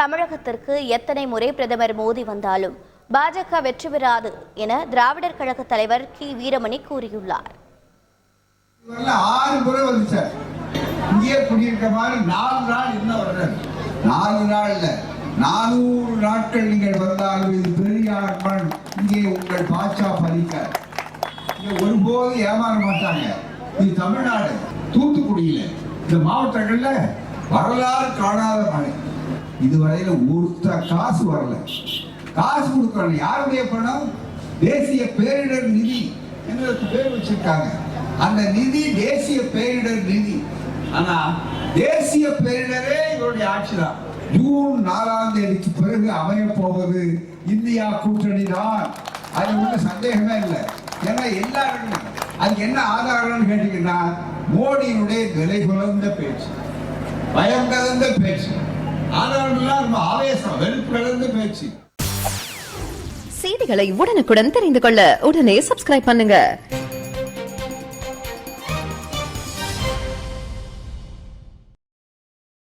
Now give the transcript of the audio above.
தமிழகத்திற்கு எத்தனை முறை பிரதமர் மோடி வந்தாலும் பாஜக வெற்றி பெறாது என திராவிடர் கழக தலைவர் கி வீரமணி கூறியுள்ளார். 6 முறை வந்துச்சு. இங்கே குடியிருக்க மாதிரி 4 நாள் என்ன வருது? 4 நாள் இல்ல, 400 நாட்கள் நீங்கள் வந்தாலும் இது பெரியார் மண், இங்கே உங்கள் பாச்சா பலிக்க இங்க ஒருபோது ஏமாற மாட்டாங்க. இது தமிழ்நாடு. தூத்துக்குடியில இந்த மாவட்டங்கள்ல வரலாறு காணாத மழை. இதுவரையில ஒருத்த காசு வரல. காசு கொடுக்கணும். யாருடைய பணம்? தேசிய பேரிடர் நிதி என்று பேர் வச்சிருக்காங்க. அந்த நிதி தேசிய பேரிடர் நிதி. ஆனா தேசிய பேரிடரே இவருடைய ஆட்சி தான். ஜூன் 4ஆம் தேதிக்கு பிறகு அமைய போவது இந்தியா கூட்டணி தான். அது ஒன்றும் சந்தேகமே இல்லை. ஏன்னா எல்லாருமே அதுக்கு என்ன ஆதாரம்னு கேட்டீங்கன்னா, மோடியினுடைய விலை குறைந்த பேச்சு, பயம் கலந்த பேச்சு, ஆதாரம்லாம் ரொம்ப ஆவேசம், வெறுப்பு கலந்த பேச்சு. செய்திகளை உடனுக்குடன் தெரிந்து கொள்ள உடனே சப்ஸ்கிரைப் பண்ணுங்க.